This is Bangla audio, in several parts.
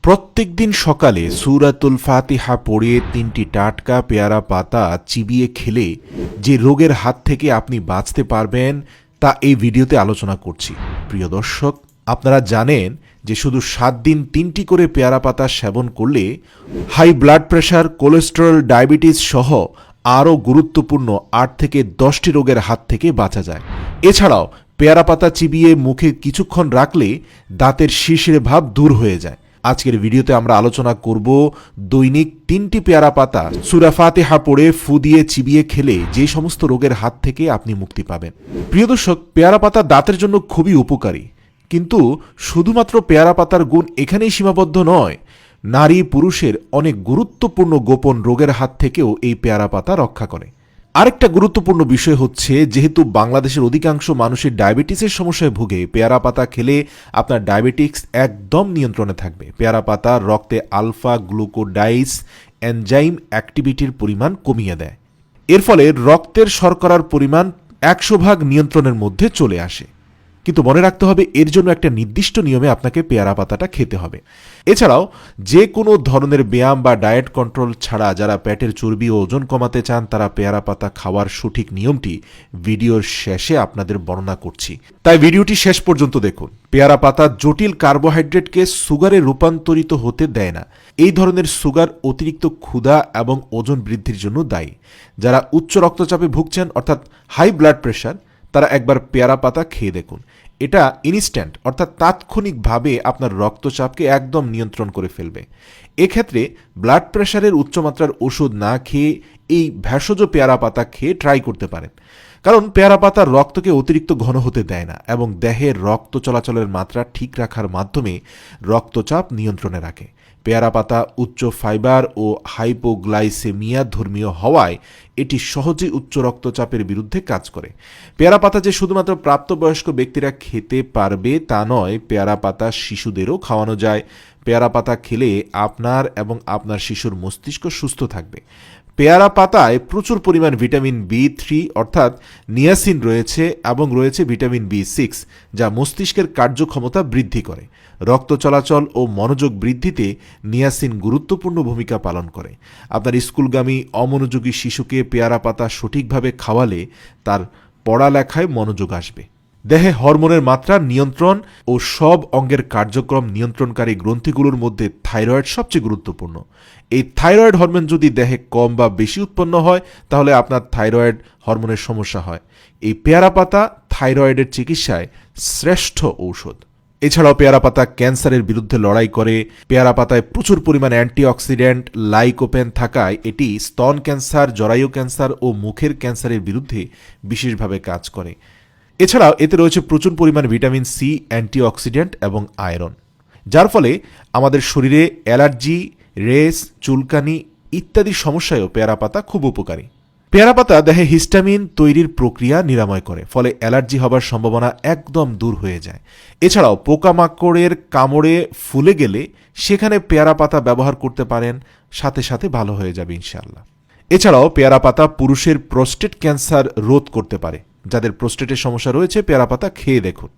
প্রত্যেকদিন সকালে সূরাতুল ফাতিহা পড়ে ৩টি টাটকা পেয়ারা পাতা চিবিয়ে খেলে যে রোগের হাত থেকে আপনি বাঁচতে পারবেন তা এই ভিডিওতে আলোচনা করছি। প্রিয় দর্শক, আপনারা জানেন যে শুধু ৭ দিন ৩টি করে পেয়ারা পাতা সেবন করলে high blood pressure, cholesterol, diabetes সহ আরও গুরুত্বপূর্ণ ৮ থেকে ১০টি রোগের হাত থেকে বাঁচা যায়। এছাড়াও পেয়ারা পাতা চিবিয়ে মুখে কিছুক্ষণ রাখলে দাঁতের শিরশিরে ভাব দূর হয়ে যায়। আজকের ভিডিওতে আমরা আলোচনা করব দৈনিক ৩টি পেয়ারা পাতা সূরা ফাতিহা পড়ে ফু দিয়ে চিবিয়ে খেলে যে সমস্ত রোগের হাত থেকে আপনি মুক্তি পাবেন। প্রিয় দর্শক, পেয়ারা পাতা দাঁতের জন্য খুবই উপকারী, কিন্তু শুধুমাত্র পেয়ারা পাতার গুণ এখানেই সীমাবদ্ধ নয়। নারী পুরুষের অনেক গুরুত্বপূর্ণ গোপন রোগের হাত থেকেও এই পেয়ারা পাতা রক্ষা করে। আরেকটা গুরুত্বপূর্ণ বিষয় হচ্ছে, যেহেতু বাংলাদেশের অধিকাংশ মানুষের ডায়াবেটিসের সমস্যায় ভুগে, পেয়ারা পাতা খেলে আপনার ডায়াবেটিক্স একদম নিয়ন্ত্রণে থাকবে। পেয়ারা পাতা রক্তে আলফা গ্লুকোডাইজ এনজাইম অ্যাক্টিভিটির পরিমাণ কমিয়ে দেয়। এর ফলে রক্তের শর্করার পরিমাণ ১০০% নিয়ন্ত্রণের মধ্যে চলে আসে। কিন্তু মনে রাখতে হবে, এর জন্য একটা নির্দিষ্ট নিয়মে আপনাকে পেয়ারা পাতাটা খেতে হবে। এছাড়াও যে কোনো ধরনের ব্যায়াম বা ডায়েট কন্ট্রোল ছাড়া যারা পেটের চর্বি ও ওজন কমাতে চান, তারা পেয়ারা পাতা খাওয়ার সঠিক নিয়মটি ভিডিওর শেষে আপনাদের বর্ণনা করছি, তাই ভিডিওটি শেষ পর্যন্ত দেখুন। পেয়ারা পাতা জটিল কার্বোহাইড্রেটকে সুগারে রূপান্তরিত হতে দেয় না। এই ধরনের সুগার অতিরিক্ত ক্ষুধা এবং ওজন বৃদ্ধির জন্য দায়ী। যারা উচ্চ রক্তচাপে ভুগছেন, অর্থাৎ হাই ব্লাড প্রেশার, তারা একবার পেয়ারা পাতা খেয়ে দেখুন। এটা ইনস্ট্যান্ট, অর্থাৎ তাৎক্ষণিকভাবে আপনার রক্তচাপকে একদম নিয়ন্ত্রণ করে ফেলবে। এক্ষেত্রে ব্লাড প্রেশারের উচ্চমাত্রার ওষুধ না খেয়ে এই ভেষজ পেয়ারা পাতা খেয়ে ট্রাই করতে পারেন, কারণ পেয়ারা পাতা রক্তকে অতিরিক্ত ঘন হতে দেয় না এবং দেহের রক্ত চলাচলের মাত্রা ঠিক রাখার মাধ্যমে রক্তচাপ নিয়ন্ত্রণে রাখে। পেয়ারা পাতা উচ্চ ফাইবার ও হাইপোগ্লাইসেমিয়া ধর্মীয় হওয়ায় এটি সহজে উচ্চ রক্তচাপের বিরুদ্ধে কাজ করে। পেয়ারা পাতা যে শুধুমাত্র প্রাপ্তবয়স্ক ব্যক্তিরা খেতে পারবে তা নয়, পেয়ারা পাতা শিশুদেরও খাওয়ানো যায়। পেয়ারা পাতা খেলে আপনার এবং আপনার শিশুর মস্তিষ্ক সুস্থ থাকবে। পেয়ারা পাতায় প্রচুর পরিমাণ ভিটামিন B3 অর্থাৎ নিয়াসিন রয়েছে এবং রয়েছে ভিটামিন B6, যা মস্তিষ্কের কার্যক্ষমতা বৃদ্ধি করে। রক্ত চলাচল ও মনোযোগ বৃদ্ধিতে নিয়াসিন গুরুত্বপূর্ণ ভূমিকা পালন করে। আপনার স্কুলগামী অমনোযোগী শিশুকে পেয়ারা পাতা সঠিকভাবে খাওয়ালে তার পড়ালেখায় মনোযোগ আসবে। দেহে হরমোনের মাত্রা নিয়ন্ত্রণ ও সব অঙ্গের কার্যক্রম নিয়ন্ত্রণকারী গ্রন্থিগুলোর মধ্যে থাইরয়েড সবচেয়ে গুরুত্বপূর্ণ। এই থাইরয়েড হরমোন যদি দেহে কম বা বেশি উৎপন্ন হয়, তাহলে আপনার থাইরয়েড হরমোনের সমস্যা হয়। এই পেয়ারা পাতা থাইরয়েডের চিকিৎসায় শ্রেষ্ঠ ঔষধ। এছাড়াও পেয়ারা পাতা ক্যান্সারের বিরুদ্ধে লড়াই করে। পেয়ারা পাতায় প্রচুর পরিমাণ অ্যান্টিঅক্সিডেন্ট লাইকোপেন থাকায় এটি স্তন ক্যান্সার, জরায়ু ক্যান্সার ও মুখের ক্যান্সারের বিরুদ্ধে বিশেষভাবে কাজ করে। এছাড়াও এতে রয়েছে প্রচুর পরিমাণ ভিটামিন সি, অ্যান্টিঅক্সিডেন্ট এবং আয়রন, যার ফলে আমাদের শরীরে অ্যালার্জি, রেস, চুলকানি ইত্যাদি সমস্যায়ও পেয়ারা পাতা খুব উপকারী। পেয়ারা পাতা দেহে হিস্টামিন তৈরির প্রক্রিয়া নিরাময় করে, ফলে অ্যালার্জি হবার সম্ভাবনা একদম দূর হয়ে যায়। এছাড়াও পোকামাকড়ের কামড়ে ফুলে গেলে সেখানে পেয়ারা পাতা ব্যবহার করতে পারেন, সাথে সাথে ভালো হয়ে যাবে ইনশাআল্লাহ। এছাড়াও পেয়ারা পাতা পুরুষের প্রোস্টেট ক্যান্সার রোধ করতে পারে। যাদের প্রোস্টেটের সমস্যা রয়েছে, পেয়ারা পাতা খেয়ে দেখুন।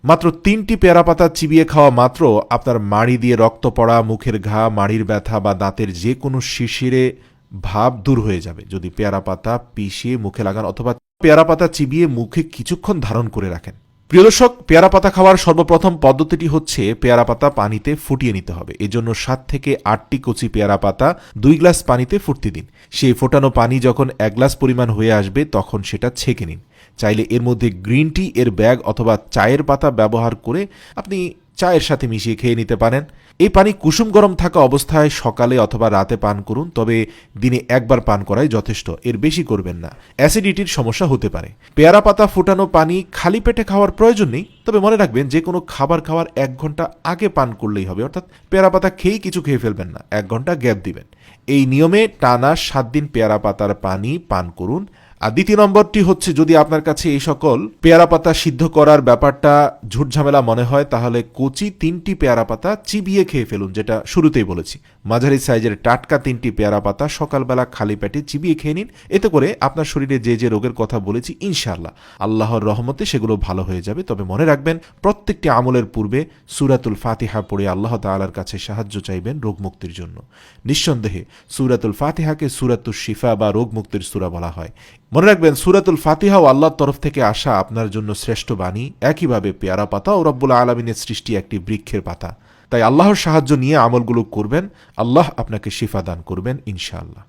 মাত্র 3টি পেয়ারা পাতা চিবিয়ে খাওয়া মাত্র আপনার মাড়ি দিয়ে রক্ত পড়া, মুখের ঘা, মাড়ির ব্যথা বা দাঁতের যে কোনো শিরশিরে ভাব দূর হয়ে যাবে যদি পেয়ারা পাতা পিষিয়ে মুখে লাগান অথবা পেয়ারা পাতা চিবিয়ে মুখে কিছুক্ষণ ধারণ করে রাখেন। প্রিয় দর্শক, পেয়ারা পাতা খাওয়ার সর্বপ্রথম পদ্ধতিটি হচ্ছে পেয়ারা পাতা পানিতে ফুটিয়ে নিতে হবে। এজন্য 7 থেকে 8টি কচি পেয়ারা পাতা 2 গ্লাস পানিতে ফুটতে দিন। সেই ফোটানো পানি যখন 1 গ্লাস পরিমাণ হয়ে আসবে, তখন সেটা ছেঁকে নিন। চাইলে এর মধ্যে গ্রিন টি এর ব্যাগ অথবা চায়ের পাতা ব্যবহার করে আপনি চায়ের সাথে মিশিয়ে খেয়ে নিতে পারেন। এই পানি কুসুম গরম থাকা অবস্থায় সকালে অথবা রাতে পান করুন, তবে দিনে একবার পান করাই যথেষ্ট, এর বেশি করবেন না, অ্যাসিডিটির সমস্যা হতে পারে। পেয়ারা পাতা ফোটানো পানি খালি পেটে খাওয়ার প্রয়োজন নেই, তবে মনে রাখবেন যে কোনো খাবার খাওয়ার 1 ঘন্টা আগে পান করলেই হবে, অর্থাৎ পেয়ারা পাতা খেয়েই কিছু খেয়ে ফেলবেন না, 1 ঘন্টা গ্যাপ দিবেন। এই নিয়মে টানা 7 দিন পেয়ারা পাতার পানি পান করুন। আর দ্বিতীয় নম্বরটি হচ্ছে, যদি আপনার কাছে এই সকল পেয়ারা পাতা সিদ্ধ করার ব্যাপারটা ঝুটঝামেলা মনে হয়, তাহলে কচি 3টি পেয়ারা পাতা চিবিয়ে খেয়ে ফেলুন, যেটা শুরুতেই বলেছি। মাঝারি সাইজের টাটকা 3টি পেয়ারা পাতা সকালবেলা খালি পেটে চিবিয়ে খেয়ে নিন। এতে করে আপনার শরীরে যে যে রোগের কথা বলেছি, ইনশাআল্লাহ আল্লাহর রহমতে সেগুলো ভালো হয়ে যাবে। তবে মনে রাখবেন, প্রত্যেকটি আমলের পূর্বে সূরাতুল ফাতিহা পড়ে আল্লাহ তাআলার কাছে সাহায্য চাইবেন রোগ মুক্তির জন্য। নিঃসন্দেহে সূরাতুল ফাতিহাকে সূরাতুশ শিফা বা রোগ মুক্তির সূরা বলা হয়। মনে রাখবেন, সূরাতুল ফাতিহা ও আল্লাহর তরফ থেকে আসা আপনার জন্য শ্রেষ্ঠ বাণী। একইভাবে পেয়ারা পাতা ও রব্বুল আলামিনের সৃষ্টি একটি বৃক্ষের পাতা। তাই আল্লাহর সাহায্য নিয়ে আমলগুলো করবেন, আল্লাহ আপনাকে শিফা দান করবেন ইনশাআল্লাহ।